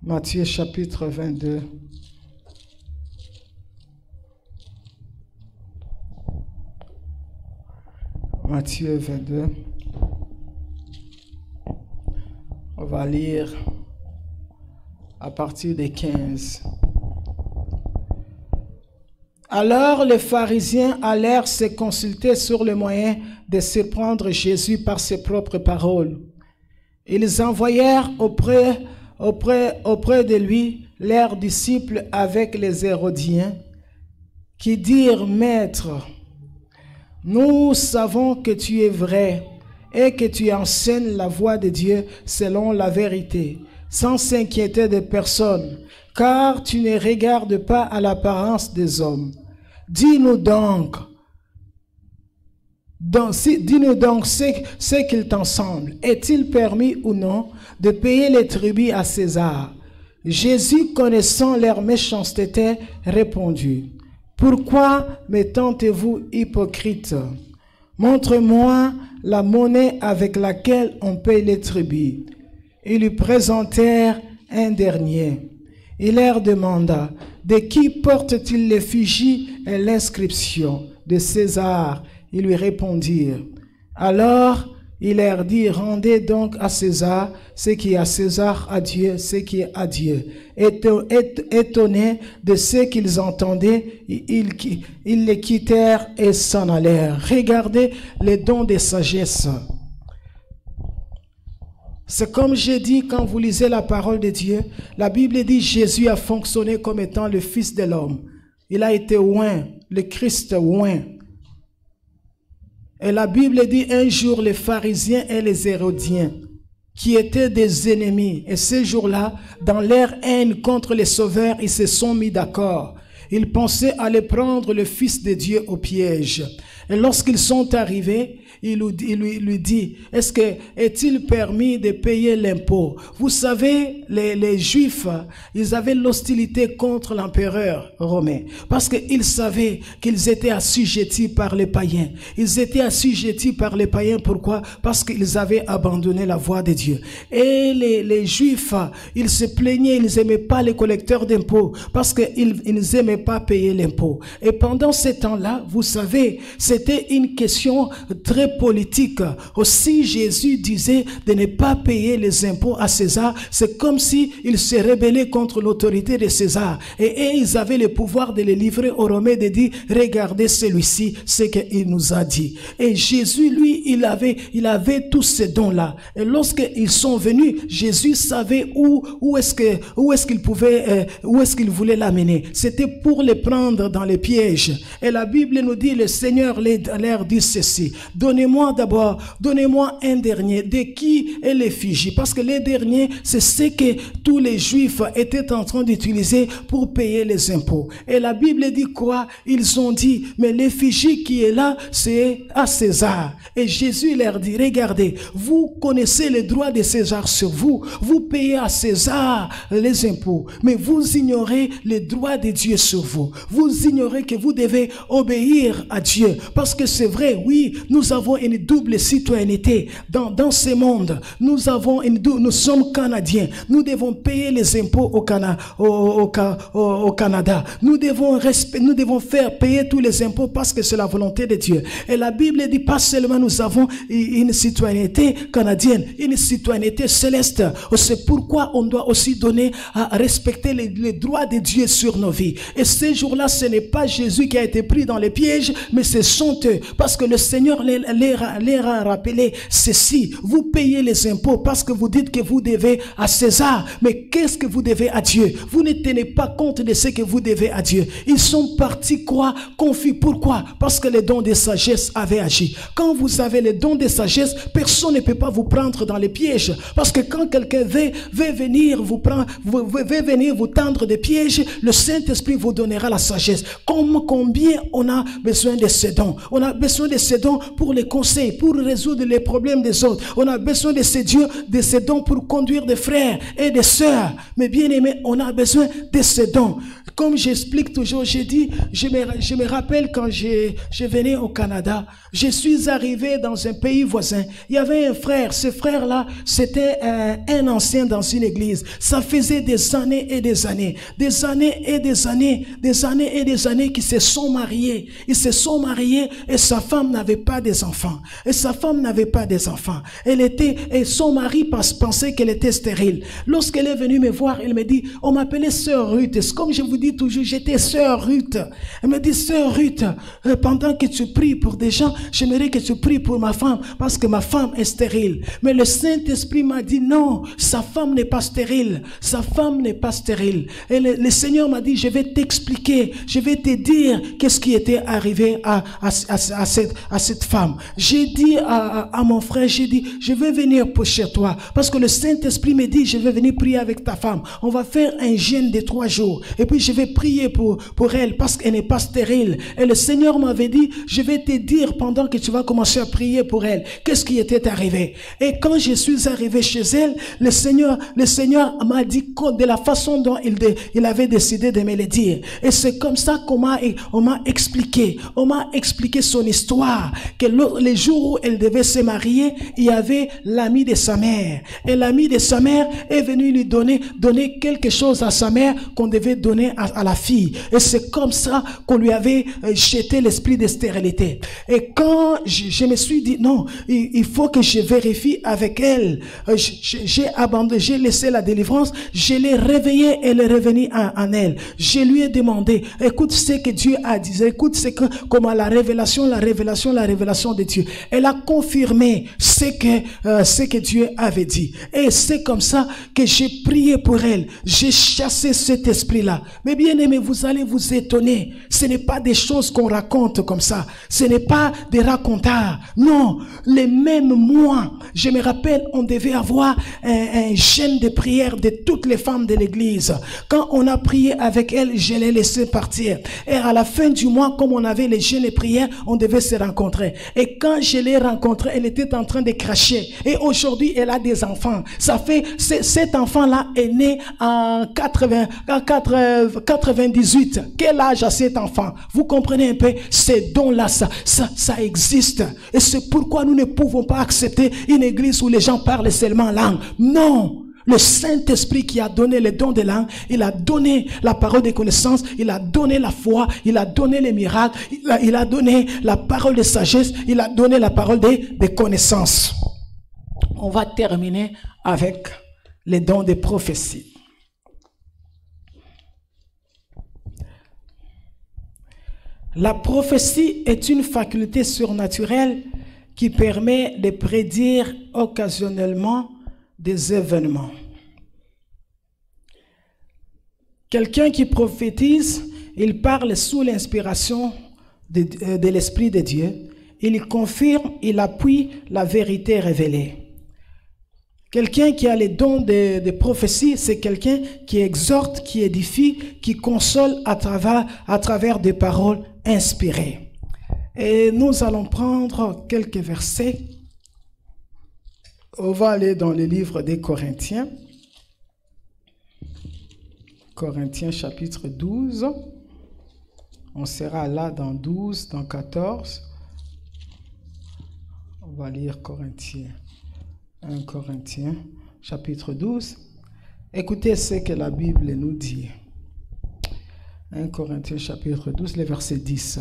Matthieu chapitre 22. Matthieu 22. On va lire à partir des 15. Alors les pharisiens allèrent se consulter sur le moyen de surprendre Jésus par ses propres paroles. Ils envoyèrent auprès de lui leurs disciples avec les Hérodiens, qui dirent: Maître, nous savons que tu es vrai et que tu enseignes la voie de Dieu selon la vérité, sans s'inquiéter de personne, car tu ne regardes pas à l'apparence des hommes. Dis-nous donc ce qu'il t'en semble. Est-il permis ou non de payer les tributs à César? Jésus, connaissant leur méchanceté, répondit: Pourquoi me tentez-vous, hypocrite? Montre-moi la monnaie avec laquelle on paye les tributs. Ils lui présentèrent un denier. Il leur demanda: De qui porte-t-il l'effigie et l'inscription? De César. Ils lui répondirent. Alors il leur dit: Rendez donc à César ce qui est à César, à Dieu ce qui est à Dieu. Étonnés de ce qu'ils entendaient, ils les quittèrent et s'en allèrent. Regardez les dons de sagesse. C'est comme j'ai dit, quand vous lisez la parole de Dieu, la Bible dit Jésus a fonctionné comme étant le Fils de l'homme. Il a été oint, le Christ oint. Et la Bible dit un jour les pharisiens et les hérodiens, qui étaient des ennemis, et ce jour-là, dans leur haine contre les sauveurs, ils se sont mis d'accord. Ils pensaient aller prendre le Fils de Dieu au piège. Et lorsqu'ils sont arrivés, il lui dit: est-il permis de payer l'impôt? Vous savez, les Juifs, ils avaient l'hostilité contre l'empereur romain, parce qu'ils savaient qu'ils étaient assujettis par les païens. Ils étaient assujettis par les païens, pourquoi? Parce qu'ils avaient abandonné la voie de Dieu. Et les Juifs, ils se plaignaient, ils n'aimaient pas les collecteurs d'impôts, parce qu'ils n'aimaient pas payer l'impôt. Et pendant ce temps-là, vous savez, c'était une question très politique. Aussi, Jésus disait de ne pas payer les impôts à César. C'est comme si ils se rebellaient contre l'autorité de César. Et ils avaient le pouvoir de les livrer aux Romains, de dire: regardez celui-ci, ce qu'il nous a dit. Et Jésus, lui, il avait tous ces dons-là. Et lorsqu'ils sont venus, Jésus savait où est-ce qu'il voulait l'amener. C'était pour les prendre dans les pièges. Et la Bible nous dit, le Seigneur leur dit ceci: donnez-moi un dernier. De qui est l'effigie? Parce que les derniers, c'est ce que tous les Juifs étaient en train d'utiliser pour payer les impôts. Et la Bible dit quoi? Ils ont dit: mais l'effigie qui est là, c'est à César. Et Jésus leur dit: regardez, vous connaissez les droits de César sur vous. Vous payez à César les impôts. Mais vous ignorez les droits de Dieu sur vous. Vous ignorez que vous devez obéir à Dieu. Parce que c'est vrai, oui, nous avons une double citoyenneté dans ce monde. Nous sommes Canadiens. Nous devons payer les impôts au Canada. Nous devons faire payer tous les impôts parce que c'est la volonté de Dieu. Et la Bible dit pas seulement nous avons une citoyenneté canadienne, une citoyenneté céleste. C'est pourquoi on doit aussi donner à respecter les droits de Dieu sur nos vies. Et ces jours-là, ce n'est pas Jésus qui a été pris dans les pièges, mais ce sont honteux parce que le Seigneur leur a rappelé ceci. Vous payez les impôts parce que vous dites que vous devez à César. Mais qu'est-ce que vous devez à Dieu? Vous ne tenez pas compte de ce que vous devez à Dieu. Ils sont partis quoi? Confus. Pourquoi? Parce que les dons de sagesse avaient agi. Quand vous avez les dons de sagesse, personne ne peut pas vous prendre dans les pièges. Parce que quand quelqu'un veut venir vous prendre, veut venir vous tendre des pièges, le Saint-Esprit vous donnera la sagesse. Combien on a besoin de ces dons? On a besoin de ces dons pour les conseils, pour résoudre les problèmes des autres. On a besoin de ces dons pour conduire des frères et des sœurs. Mais bien aimé, on a besoin de ces dons. Comme j'explique toujours, je me rappelle quand je venais au Canada, je suis arrivé dans un pays voisin. Il y avait un frère. Ce frère-là, c'était un ancien dans une église. Ça faisait des années et des années. Des années et des années. Des années et des années qu'ils se sont mariés. Ils se sont mariés et sa femme n'avait pas des enfants. Et sa femme n'avait pas des enfants. Et son mari pensait qu'elle était stérile. Lorsqu'elle est venue me voir, elle me dit, on m'appelait sœur Ruth. Comme je vous dis toujours, j'étais sœur Ruth. Elle me dit, sœur Ruth, pendant que tu pries pour des gens, j'aimerais que tu pries pour ma femme parce que ma femme est stérile. Mais le Saint-Esprit m'a dit, non, sa femme n'est pas stérile. Sa femme n'est pas stérile. Et le Seigneur m'a dit, je vais t'expliquer, je vais te dire qu'est-ce qui était arrivé à cette femme. J'ai dit à mon frère, j'ai dit, je vais venir pour chez toi parce que le Saint-Esprit me dit, je vais venir prier avec ta femme. On va faire un jeûne de 3 jours. Et puis je vais prier pour elle parce qu'elle n'est pas stérile. Et le Seigneur m'avait dit, je vais te dire pendant que tu vas commencer à prier pour elle, qu'est-ce qui était arrivé. Et quand je suis arrivé chez elle, le Seigneur m'a dit de la façon dont il avait décidé de me le dire. Et c'est comme ça qu'on m'a expliqué. On m'a expliqué son histoire. Que les jours où elle devait se marier, il y avait l'ami de sa mère. Et l'ami de sa mère est venu lui donner quelque chose à sa mère qu'on devait donner à la fille. Et c'est comme ça qu'on lui avait jeté l'esprit de stérilité. Et quand je me suis dit, non, il faut que je vérifie avec elle. J'ai abandonné, j'ai laissé la délivrance, je l'ai réveillée, elle est revenue en elle. Je lui ai demandé, écoute ce que Dieu a dit, écoute comment la révélation de Dieu. Elle a confirmé ce que Dieu avait dit. Et c'est comme ça que j'ai prié pour elle. J'ai chassé cet esprit-là. Mais bien aimé, vous allez vous étonner. Ce n'est pas des choses qu'on raconte comme ça. Ce n'est pas des racontards. Non, les mêmes mois, je me rappelle, on devait avoir un jeûne de prière de toutes les femmes de l'église. Quand on a prié avec elle, je l'ai laissé partir. Et à la fin du mois, comme on avait les jeûnes et prières, on devait se rencontrer. Et quand je l'ai rencontrée, elle était en train de cracher. Et aujourd'hui, elle a des enfants. Cet enfant-là est né en 98. Quel âge a cet enfant? Vous comprenez un peu? Ces dons-là, ça existe. Et c'est pourquoi nous ne pouvons pas accepter une église où les gens parlent seulement langue. Non! Le Saint-Esprit qui a donné les dons de langue, il a donné la parole de connaissance, il a donné la foi, il a donné les miracles, il a donné la parole de sagesse, il a donné la parole de connaissance. On va terminer avec les dons de prophétie. La prophétie est une faculté surnaturelle qui permet de prédire occasionnellement des événements. Quelqu'un qui prophétise, il parle sous l'inspiration de l'Esprit de Dieu. Il confirme, il appuie la vérité révélée. Quelqu'un qui a les dons de prophétie, c'est quelqu'un qui exhorte, qui édifie, qui console à travers des paroles inspirées. Et nous allons prendre quelques versets. On va aller dans le livre des Corinthiens. Corinthiens chapitre 12. On sera là dans 12, dans 14. On va lire Corinthiens. 1 Corinthiens chapitre 12. Écoutez ce que la Bible nous dit. 1 Corinthiens chapitre 12, le verset 10.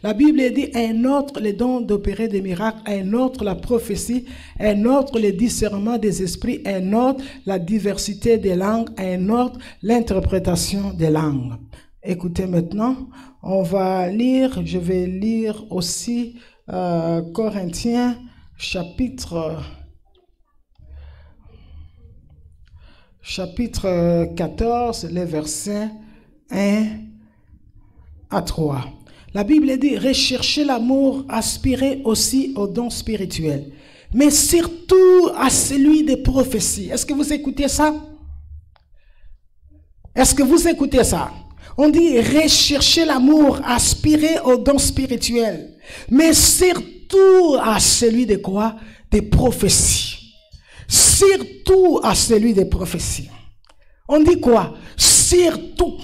La Bible dit, un autre les dons d'opérer des miracles, un autre la prophétie, un autre le discernement des esprits, un autre la diversité des langues, un autre l'interprétation des langues. Écoutez maintenant, on va lire, je vais lire aussi Corinthiens chapitre 14, les versets 1 à 3. La Bible dit, recherchez l'amour, aspirez aussi aux dons spirituels, mais surtout à celui des prophéties. Est-ce que vous écoutez ça? Est-ce que vous écoutez ça? On dit, recherchez l'amour, aspirez aux dons spirituels, mais surtout à celui de quoi? Des prophéties. Surtout à celui des prophéties. On dit quoi? Surtout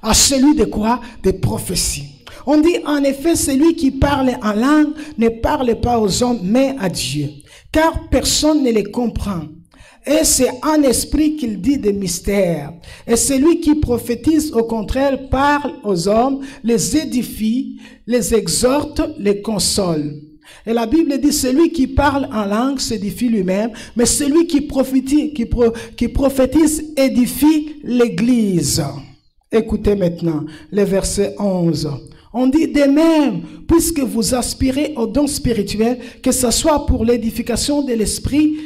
à celui de quoi? Des prophéties. On dit en effet, celui qui parle en langue ne parle pas aux hommes, mais à Dieu, car personne ne les comprend. Et c'est en esprit qu'il dit des mystères. Et celui qui prophétise, au contraire, parle aux hommes, les édifie, les exhorte, les console. Et la Bible dit, celui qui parle en langue s'édifie lui-même, mais celui qui prophétise édifie l'Église. Écoutez maintenant le verset 11. On dit de même, puisque vous aspirez aux dons spirituels, que ce soit pour l'édification de l'esprit,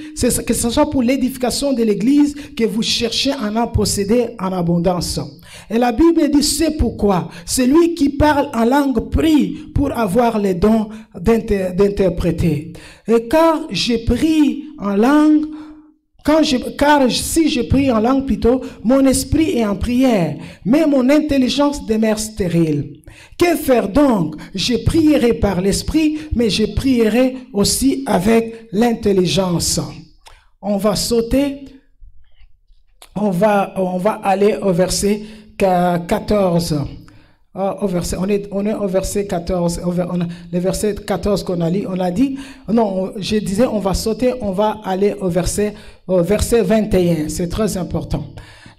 que ce soit pour l'édification de l'Église, que vous cherchez à en posséder en abondance. Et la Bible dit, c'est pourquoi celui qui parle en langue prie pour avoir les dons d'interpréter. Et car j'ai pris en langue, car si je prie en langue plutôt, mon esprit est en prière, mais mon intelligence demeure stérile. Que faire donc? Je prierai par l'esprit, mais je prierai aussi avec l'intelligence. On va sauter, on va aller au verset 14. On est au verset 14, le verset 14 qu'on a lu, on a dit, non, je disais, on va sauter, on va aller au verset 21, c'est très important.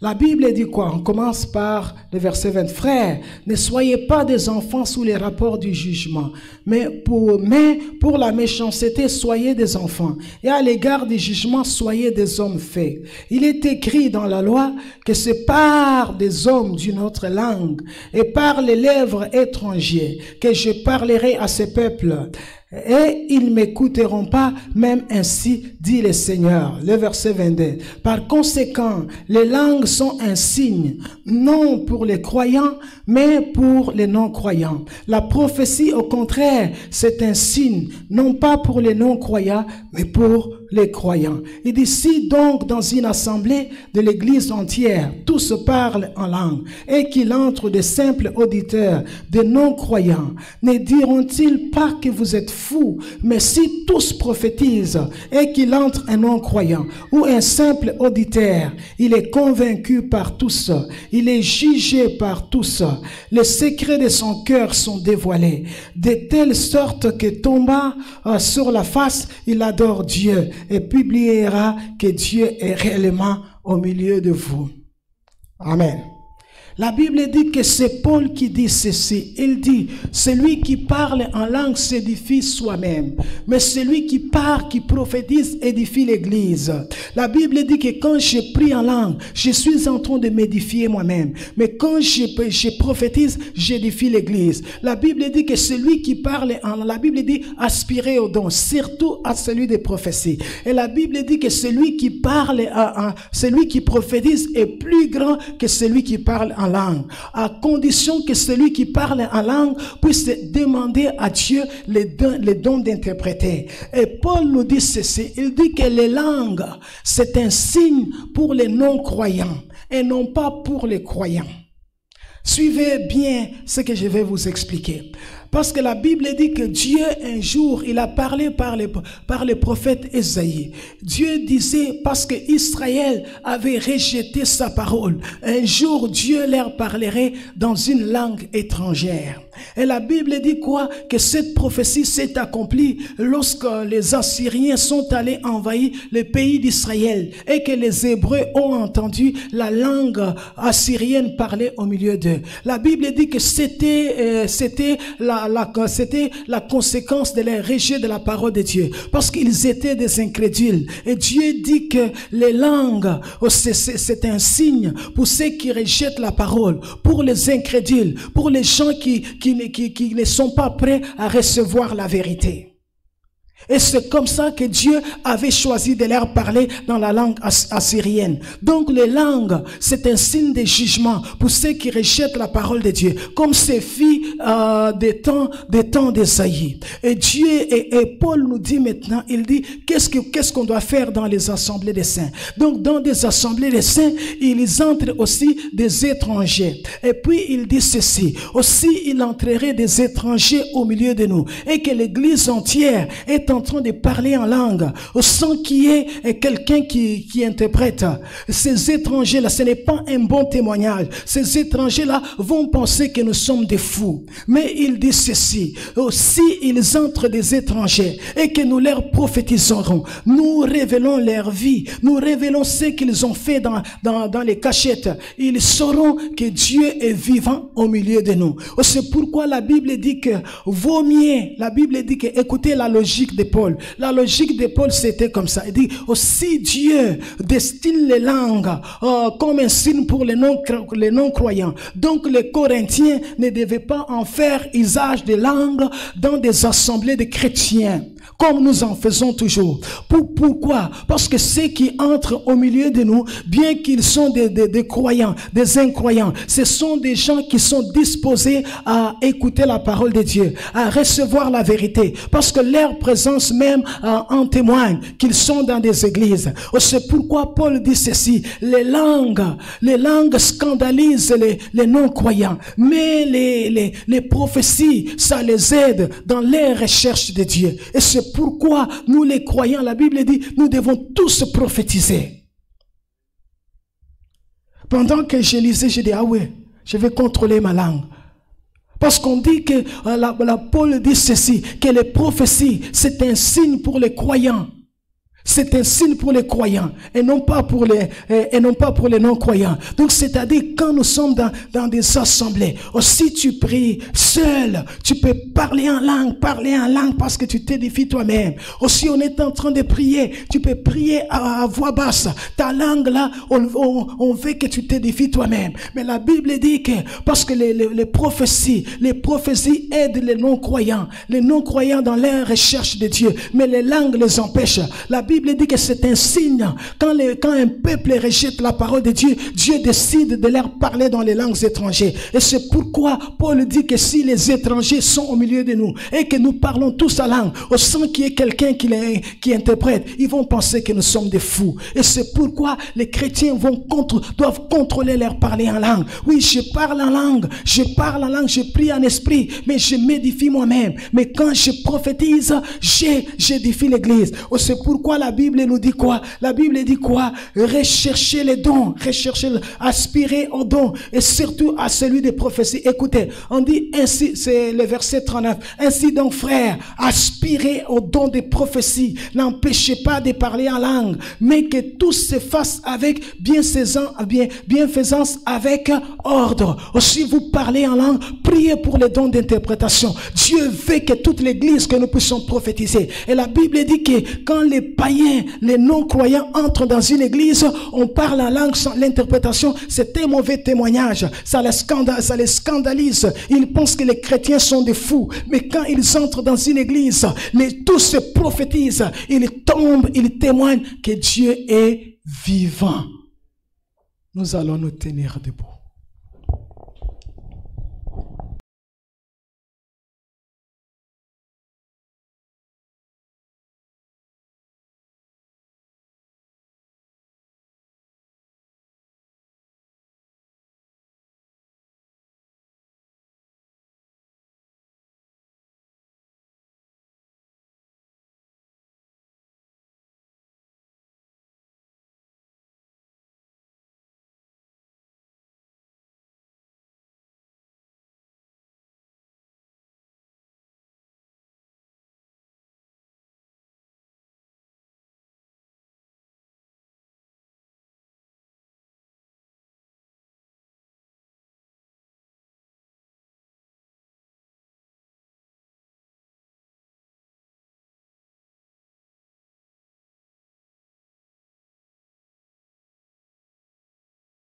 La Bible dit quoi? On commence par le verset 20. Frères, ne soyez pas des enfants sous les rapports du jugement, mais pour la méchanceté, soyez des enfants. Et à l'égard du jugement, soyez des hommes faits. Il est écrit dans la loi que c'est par des hommes d'une autre langue et par les lèvres étrangères que je parlerai à ce peuple. Et ils ne m'écouteront pas, même ainsi, dit le Seigneur. Le verset 22. Par conséquent, les langues sont un signe, non pour les croyants, mais pour les non-croyants. La prophétie, au contraire, c'est un signe, non pas pour les non-croyants, mais pour les croyants. Il dit, si donc dans une assemblée de l'église entière, tous parlent en langue, et qu'il entre de simples auditeurs, de non-croyants, ne diront-ils pas que vous êtes fous? Mais si tous prophétisent, et qu'il entre un non-croyant, ou un simple auditeur, il est convaincu par tous, il est jugé par tous, les secrets de son cœur sont dévoilés, de telle sorte que tombant sur la face, il adore Dieu, et publiera que Dieu est réellement au milieu de vous. Amen. La Bible dit que c'est Paul qui dit ceci. Il dit, celui qui parle en langue s'édifie soi-même, mais celui qui parle, qui prophétise, édifie l'église. La Bible dit que quand je prie en langue, je suis en train de m'édifier moi-même. Mais quand je prophétise, j'édifie l'église. La Bible dit que celui qui parle la Bible dit aspirer au don, surtout à celui des prophéties. Et la Bible dit que celui qui parle, celui qui prophétise est plus grand que celui qui parle en langue, à condition que celui qui parle en langue puisse demander à Dieu les dons d'interpréter. Et Paul nous dit ceci, il dit que les langues, c'est un signe pour les non-croyants et non pas pour les croyants. Suivez bien ce que je vais vous expliquer. Parce que la Bible dit que Dieu, un jour, il a parlé par le prophète Ésaïe. Dieu disait, parce que Israël avait rejeté sa parole, un jour Dieu leur parlerait dans une langue étrangère. Et la Bible dit quoi? Que cette prophétie s'est accomplie lorsque les Assyriens sont allés envahir le pays d'Israël et que les Hébreux ont entendu la langue assyrienne parler au milieu d'eux. d'eux. La Bible dit que c'était la conséquence de leur rejet de la parole de Dieu, parce qu'ils étaient des incrédules. Et Dieu dit que les langues, c'est un signe pour ceux qui rejettent la parole, pour les incrédules, pour les gens qui ne sont pas prêts à recevoir la vérité. Et c'est comme ça que Dieu avait choisi de leur parler dans la langue assyrienne. Donc les langues, c'est un signe de jugement pour ceux qui rejettent la parole de Dieu, comme ces filles des temps d'Ésaïe. Et Dieu et Paul nous dit maintenant, il dit qu'est-ce qu'on doit faire dans les assemblées des saints. Donc dans des assemblées des saints, ils entrent aussi des étrangers. Et puis il dit ceci, aussi il entrerait des étrangers au milieu de nous, et que l'église entière est en train de parler en langue, sans qu'il y ait quelqu'un qui interprète. Ces étrangers-là, ce n'est pas un bon témoignage. Ces étrangers-là vont penser que nous sommes des fous. Mais il dit ceci, si ils entrent des étrangers et que nous leur prophétiserons, nous révélons leur vie, nous révélons ce qu'ils ont fait dans les cachettes, ils sauront que Dieu est vivant au milieu de nous. C'est pourquoi la Bible dit que vaut mieux, la Bible dit que, écoutez la logique de Paul. La logique de Paul, c'était comme ça. Il dit, si Dieu destine les langues comme un signe pour les non-croyants, donc les Corinthiens ne devaient pas en faire usage des langues dans des assemblées de chrétiens, comme nous en faisons toujours. Pourquoi? Parce que ceux qui entrent au milieu de nous, bien qu'ils sont des croyants, des incroyants, ce sont des gens qui sont disposés à écouter la parole de Dieu, à recevoir la vérité, parce que leur présence même en témoigne qu'ils sont dans des églises. C'est pourquoi Paul dit ceci, les langues scandalisent les non-croyants, mais les prophéties, ça les aide dans les recherches de Dieu. Et c'est pourquoi nous les croyants, la Bible dit, nous devons tous prophétiser. Pendant que je lisais, je dis, ah oui, je vais contrôler ma langue. Parce qu'on dit que, Paul dit ceci, que les prophéties, c'est un signe pour les croyants. C'est un signe pour les croyants et non pas pour les non-croyants. Donc, c'est-à-dire, quand nous sommes dans des assemblées, si tu pries seul, tu peux parler en langue parce que tu t'édifies toi-même. Aussi, on est en train de prier, tu peux prier à voix basse. Ta langue là, on veut que tu t'édifies toi-même. Mais la Bible dit que, parce que les prophéties aident les non-croyants dans leur recherche de Dieu. Mais les langues les empêchent. La Bible dit que c'est un signe. Quand un peuple rejette la parole de Dieu, Dieu décide de leur parler dans les langues étrangères. Et c'est pourquoi Paul dit que si les étrangers sont au milieu de nous et que nous parlons tous la langue, sans qu'il y ait quelqu'un qui interprète, ils vont penser que nous sommes des fous. Et c'est pourquoi les chrétiens doivent contrôler leur parler en langue. Oui, je parle en langue, je prie en esprit, mais je m'édifie moi-même. Mais quand je prophétise, j'édifie l'église. C'est pourquoi la Bible nous dit quoi? La Bible dit quoi? Recherchez les dons, aspirez aux dons, et surtout à celui des prophéties. Écoutez, on dit ainsi, c'est le verset 39, ainsi donc frères, aspirez aux dons des prophéties, n'empêchez pas de parler en langue, mais que tout se fasse avec bienfaisance, avec ordre. Si vous parlez en langue, priez pour les dons d'interprétation. Dieu veut que toute l'église, que nous puissions prophétiser. Et la Bible dit que quand les païens, les non-croyants entrent dans une église, on parle en langue sans l'interprétation, c'est un mauvais témoignage. Ça les scandalise. Ils pensent que les chrétiens sont des fous. Mais quand ils entrent dans une église, tous se prophétisent. Ils tombent, ils témoignent que Dieu est vivant. Nous allons nous tenir debout.